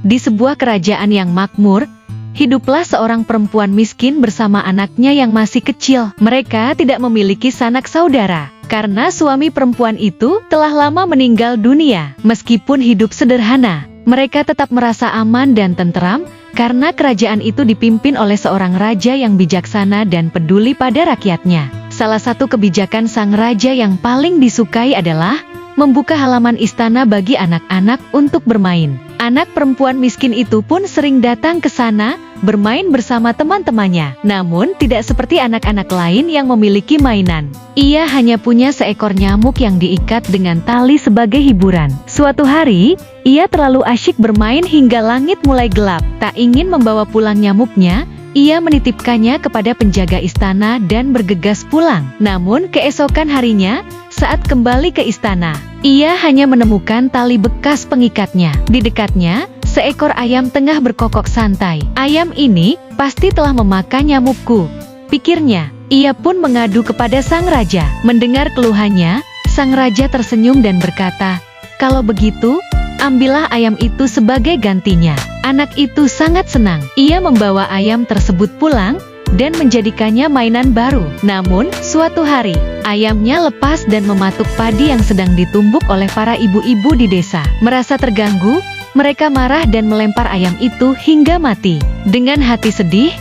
Di sebuah kerajaan yang makmur, hiduplah seorang perempuan miskin bersama anaknya yang masih kecil. Mereka tidak memiliki sanak saudara, karena suami perempuan itu telah lama meninggal dunia. Meskipun hidup sederhana, mereka tetap merasa aman dan tenteram, karena kerajaan itu dipimpin oleh seorang raja yang bijaksana dan peduli pada rakyatnya. Salah satu kebijakan sang raja yang paling disukai adalah membuka halaman istana bagi anak-anak untuk bermain. Anak perempuan miskin itu pun sering datang ke sana, bermain bersama teman-temannya. Namun tidak seperti anak-anak lain yang memiliki mainan. Ia hanya punya seekor nyamuk yang diikat dengan tali sebagai hiburan. Suatu hari, ia terlalu asyik bermain hingga langit mulai gelap. Tak ingin membawa pulang nyamuknya, ia menitipkannya kepada penjaga istana dan bergegas pulang. Namun keesokan harinya, saat kembali ke istana, ia hanya menemukan tali bekas pengikatnya. Di dekatnya, seekor ayam tengah berkokok santai. Ayam ini pasti telah memakan nyamukku, pikirnya. Ia pun mengadu kepada sang raja. Mendengar keluhannya, sang raja tersenyum dan berkata, "Kalau begitu, ambillah ayam itu sebagai gantinya." Anak itu sangat senang. Ia membawa ayam tersebut pulang dan menjadikannya mainan baru. Namun, suatu hari, ayamnya lepas dan mematuk padi yang sedang ditumbuk oleh para ibu-ibu di desa. Merasa terganggu, mereka marah dan melempar ayam itu hingga mati. Dengan hati sedih,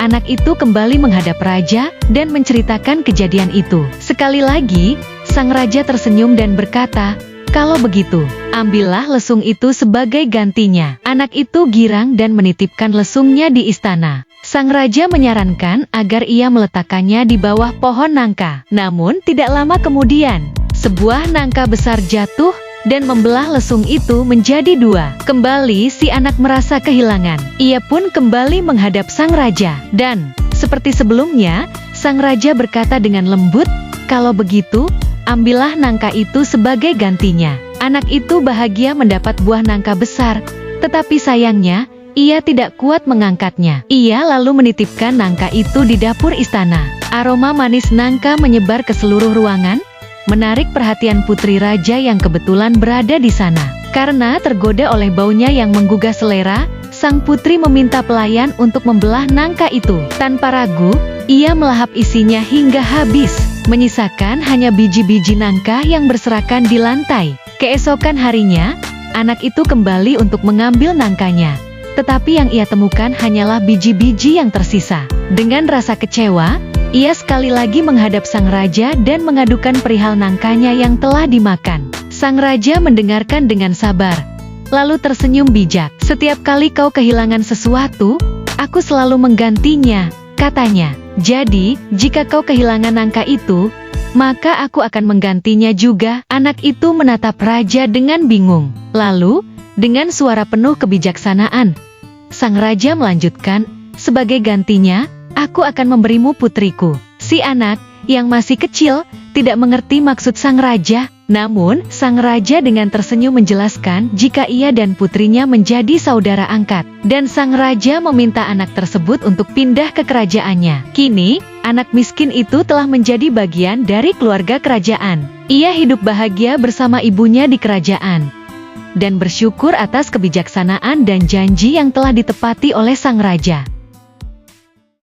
anak itu kembali menghadap raja dan menceritakan kejadian itu. Sekali lagi, sang raja tersenyum dan berkata, "Kalau begitu, ambillah lesung itu sebagai gantinya." Anak itu girang dan menitipkan lesungnya di istana. Sang raja menyarankan agar ia meletakkannya di bawah pohon nangka. Namun tidak lama kemudian, sebuah nangka besar jatuh dan membelah lesung itu menjadi dua. Kembali si anak merasa kehilangan. Ia pun kembali menghadap sang raja. Dan, seperti sebelumnya, sang raja berkata dengan lembut, "Kalau begitu, ambillah nangka itu sebagai gantinya." Anak itu bahagia mendapat buah nangka besar, tetapi sayangnya, ia tidak kuat mengangkatnya. Ia lalu menitipkan nangka itu di dapur istana. Aroma manis nangka menyebar ke seluruh ruangan, menarik perhatian putri raja yang kebetulan berada di sana. Karena tergoda oleh baunya yang menggugah selera, sang putri meminta pelayan untuk membelah nangka itu. Tanpa ragu, ia melahap isinya hingga habis, menyisakan hanya biji-biji nangka yang berserakan di lantai. Keesokan harinya, anak itu kembali untuk mengambil nangkanya. Tetapi yang ia temukan hanyalah biji-biji yang tersisa. Dengan rasa kecewa, ia sekali lagi menghadap sang raja dan mengadukan perihal nangkanya yang telah dimakan. Sang raja mendengarkan dengan sabar, lalu tersenyum bijak. "Setiap kali kau kehilangan sesuatu, aku selalu menggantinya," katanya. "Jadi, jika kau kehilangan nangka itu, maka aku akan menggantinya juga." Anak itu menatap raja dengan bingung. Lalu, dengan suara penuh kebijaksanaan, sang raja melanjutkan, "Sebagai gantinya, aku akan memberimu putriku." Si anak, yang masih kecil, tidak mengerti maksud sang raja. Namun, sang raja dengan tersenyum menjelaskan jika ia dan putrinya menjadi saudara angkat. Dan sang raja meminta anak tersebut untuk pindah ke kerajaannya. Kini, anak miskin itu telah menjadi bagian dari keluarga kerajaan. Ia hidup bahagia bersama ibunya di kerajaan, dan bersyukur atas kebijaksanaan dan janji yang telah ditepati oleh sang raja.